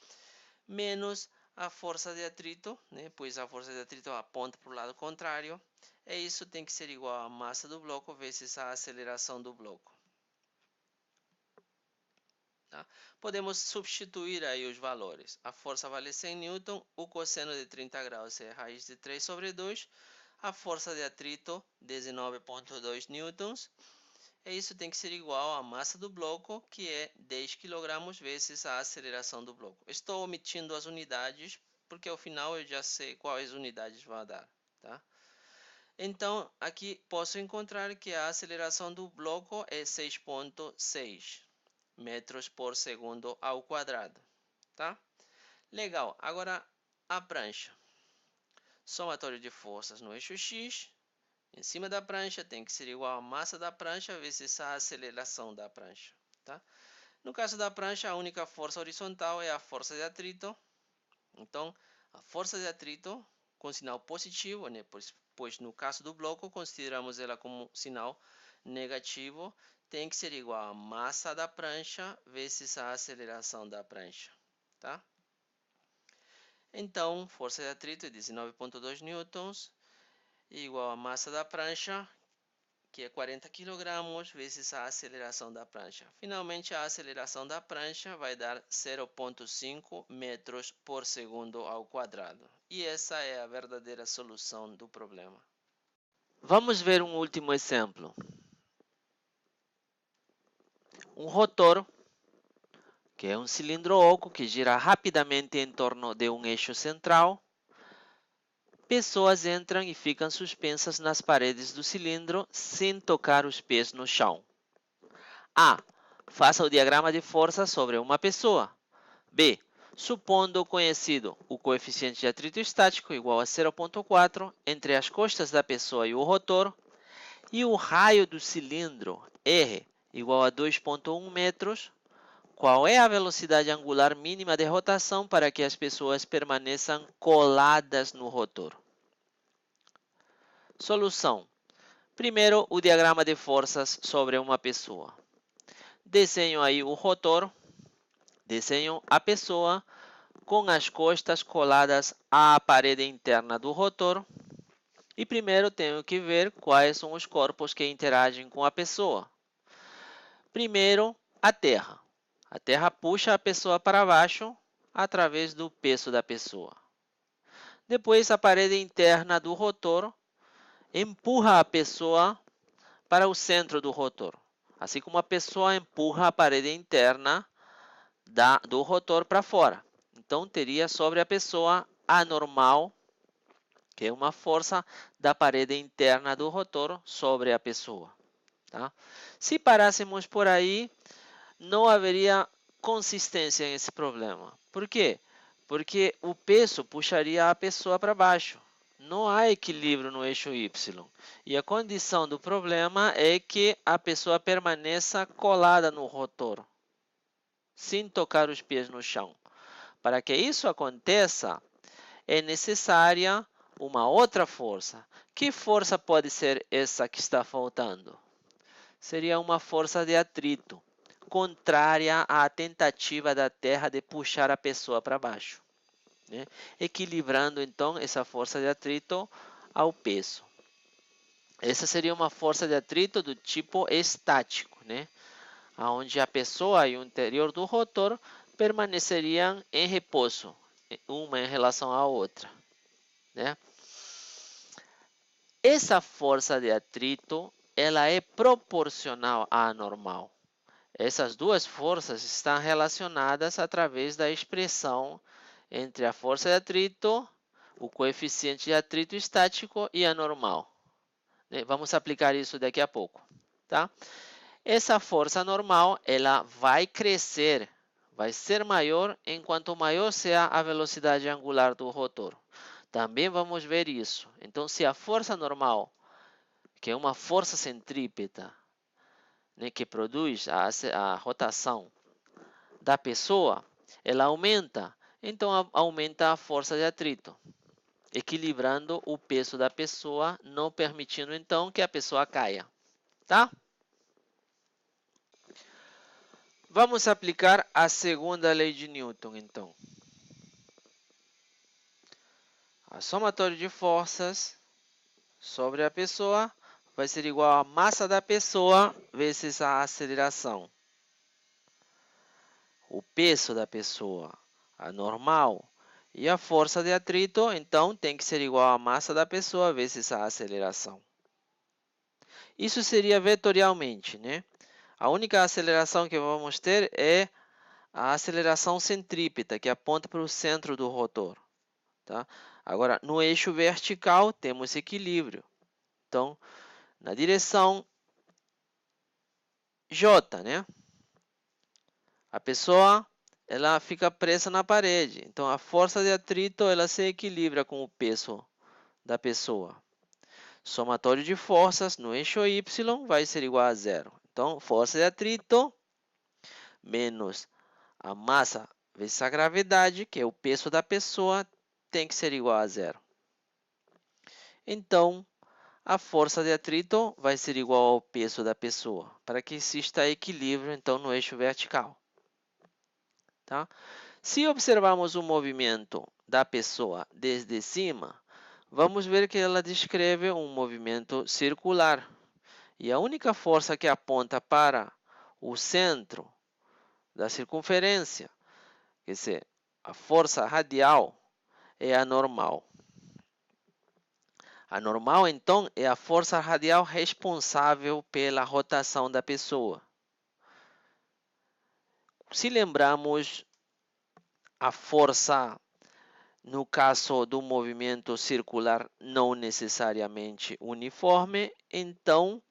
Menos a força de atrito, né? Pois a força de atrito aponta para o lado contrário. E isso tem que ser igual à massa do bloco vezes a aceleração do bloco. Tá? Podemos substituir aí os valores. A força vale 100 Newton, o cosseno de 30 graus é raiz de 3 sobre 2, a força de atrito 19,2 newtons. E isso tem que ser igual à massa do bloco, que é 10 kg vezes a aceleração do bloco. Estou omitindo as unidades, porque ao final eu já sei quais unidades vai dar, tá? Então, aqui posso encontrar que a aceleração do bloco é 6,6 metros por segundo ao quadrado, tá? Legal. Agora, a prancha. Somatório de forças no eixo X. Em cima da prancha tem que ser igual à massa da prancha vezes a aceleração da prancha, tá? No caso da prancha, a única força horizontal é a força de atrito. Então, a força de atrito com sinal positivo, né? Pois no caso do bloco, consideramos ela como sinal negativo, tem que ser igual à massa da prancha vezes a aceleração da prancha, tá? Então, força de atrito é 19,2 newtons, igual à massa da prancha, que é 40 kg, vezes a aceleração da prancha. Finalmente, a aceleração da prancha vai dar 0,5 metros por segundo ao quadrado. E essa é a verdadeira solução do problema. Vamos ver um último exemplo. Um rotor, que é um cilindro oco que gira rapidamente em torno de um eixo central. Pessoas entram e ficam suspensas nas paredes do cilindro sem tocar os pés no chão. A. Faça o diagrama de força sobre uma pessoa. B. Supondo conhecido o coeficiente de atrito estático igual a 0,4 entre as costas da pessoa e o rotor, e o raio do cilindro R igual a 2,1 metros, qual é a velocidade angular mínima de rotação para que as pessoas permaneçam coladas no rotor? Solução. Primeiro, o diagrama de forças sobre uma pessoa. Desenho aí o rotor, desenho a pessoa com as costas coladas à parede interna do rotor. E primeiro tenho que ver quais são os corpos que interagem com a pessoa. Primeiro, a Terra. A Terra puxa a pessoa para baixo através do peso da pessoa. Depois, a parede interna do rotor empurra a pessoa para o centro do rotor, assim como a pessoa empurra a parede interna do rotor para fora. Então, teria sobre a pessoa a normal, que é uma força da parede interna do rotor sobre a pessoa. Tá? Se parássemos por aí, não haveria consistência nesse problema. Por quê? Porque o peso puxaria a pessoa para baixo. Não há equilíbrio no eixo Y. E a condição do problema é que a pessoa permaneça colada no rotor, sem tocar os pés no chão. Para que isso aconteça, é necessária uma outra força. Que força pode ser essa que está faltando? Seria uma força de atrito, contrária à tentativa da Terra de puxar a pessoa para baixo, né? Equilibrando então essa força de atrito ao peso. Essa seria uma força de atrito do tipo estático, né? Onde a pessoa e o interior do rotor permaneceriam em repouso, uma em relação à outra, né? Essa força de atrito ela é proporcional à normal. Essas duas forças estão relacionadas através da expressão entre a força de atrito, o coeficiente de atrito estático e a normal. Vamos aplicar isso daqui a pouco, tá? Essa força normal, ela vai crescer, vai ser maior enquanto maior seja a velocidade angular do rotor. Também vamos ver isso. Então, se a força normal, que é uma força centrípeta, né, que produz a rotação da pessoa, ela aumenta, então aumenta a força de atrito, equilibrando o peso da pessoa, não permitindo então que a pessoa caia, tá? Vamos aplicar a segunda lei de Newton, então. A somatória de forças sobre a pessoa vai ser igual à massa da pessoa vezes a aceleração. O peso da pessoa, a normal, e a força de atrito, então, tem que ser igual à massa da pessoa vezes a aceleração. Isso seria vetorialmente, né? A única aceleração que vamos ter é a aceleração centrípeta, que aponta para o centro do rotor. Tá? Agora, no eixo vertical, temos equilíbrio. Então, na direção J, né? A pessoa ela fica presa na parede. Então, a força de atrito ela se equilibra com o peso da pessoa. Somatório de forças no eixo Y vai ser igual a zero. Então, força de atrito menos a massa vezes a gravidade, que é o peso da pessoa, tem que ser igual a zero. Então, a força de atrito vai ser igual ao peso da pessoa, para que exista equilíbrio então no eixo vertical. Tá? Se observarmos o movimento da pessoa desde cima, vamos ver que ela descreve um movimento circular. E a única força que aponta para o centro da circunferência, quer dizer, a força radial, é a normal. A normal, então, é a força radial responsável pela rotação da pessoa. Se lembramos a força no caso do movimento circular não necessariamente uniforme, então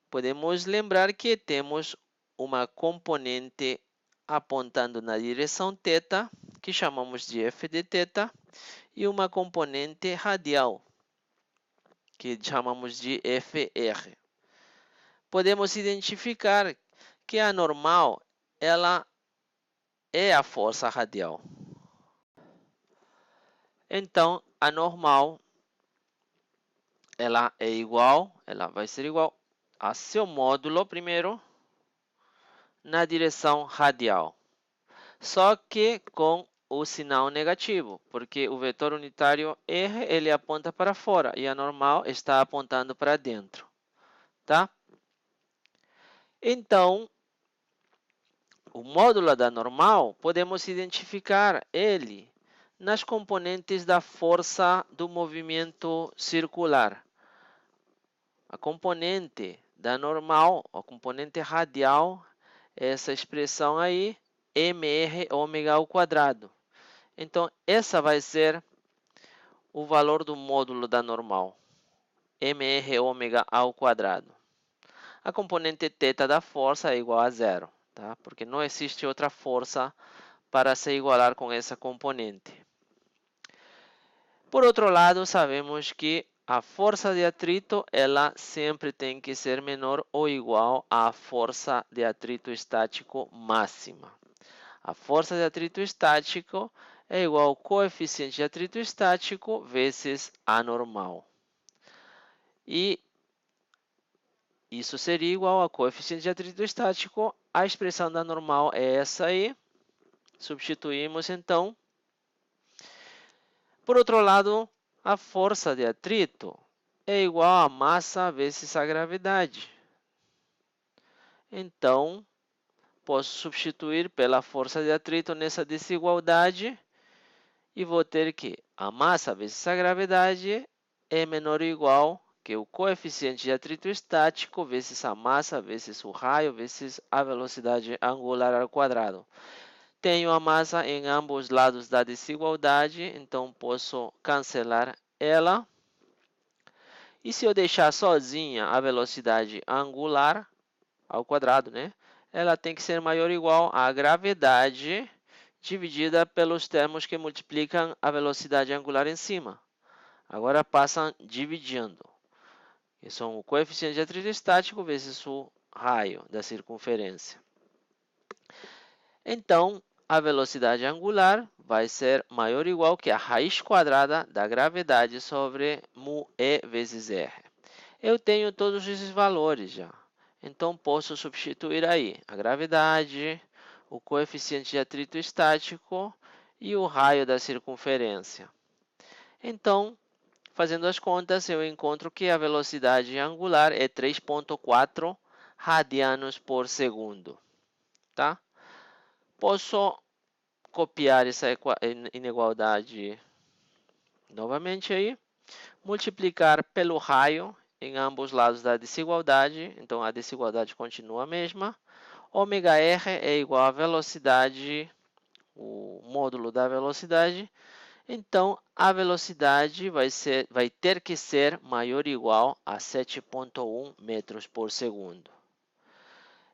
podemos lembrar que temos uma componente apontando na direção θ, que chamamos de f de θ, e uma componente radial, que chamamos de FR. Podemos identificar que a normal ela é a força radial. Então, a normal ela é igual, ela vai ser igual a seu módulo primeiro na direção radial, só que com o sinal negativo, porque o vetor unitário R ele aponta para fora e a normal está apontando para dentro, tá? Então, o módulo da normal, podemos identificar ele nas componentes da força do movimento circular. A componente da normal, a componente radial, é essa expressão aí, mr ômega ao quadrado. Então, essa vai ser o valor do módulo da normal, mr ômega ao quadrado. A componente θ da força é igual a zero, tá? Porque não existe outra força para se igualar com essa componente. Por outro lado, sabemos que a força de atrito ela sempre tem que ser menor ou igual à força de atrito estático máxima. A força de atrito estático é igual ao coeficiente de atrito estático vezes a normal. E isso seria igual ao coeficiente de atrito estático. A expressão da normal é essa aí. Substituímos então. Por outro lado, a força de atrito é igual a massa vezes a gravidade. Então, posso substituir pela força de atrito nessa desigualdade e vou ter que a massa vezes a gravidade é menor ou igual que o coeficiente de atrito estático vezes a massa vezes o raio vezes a velocidade angular ao quadrado. Tenho a massa em ambos lados da desigualdade, então posso cancelar ela. E se eu deixar sozinha a velocidade angular ao quadrado, né? Ela tem que ser maior ou igual à gravidade dividida pelos termos que multiplicam a velocidade angular em cima. Agora passam dividindo. Que são o coeficiente de atrito estático vezes o raio da circunferência. Então, a velocidade angular vai ser maior ou igual que a raiz quadrada da gravidade sobre μe vezes r. Eu tenho todos esses valores já. Então, posso substituir aí a gravidade, o coeficiente de atrito estático e o raio da circunferência. Então, fazendo as contas, eu encontro que a velocidade angular é 3,4 radianos por segundo. Tá? Posso copiar essa inigualdade novamente aí, multiplicar pelo raio em ambos lados da desigualdade, então a desigualdade continua a mesma. Ômega r é igual à velocidade, o módulo da velocidade, então a velocidade vai ter que ser maior ou igual a 7,1 metros por segundo.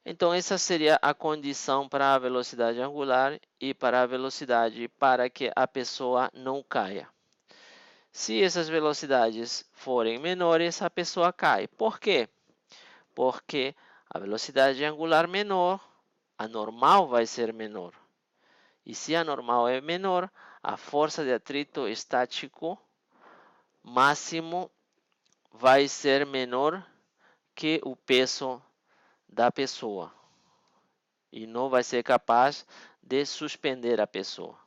Então, essa seria a condição para a velocidade angular e para a velocidade para que a pessoa não caia. Se essas velocidades forem menores, a pessoa cai. Por quê? Porque a velocidade angular menor, a normal vai ser menor. E se a normal é menor, a força de atrito estático máximo vai ser menor que o peso da pessoa. E não vai ser capaz de suspender a pessoa.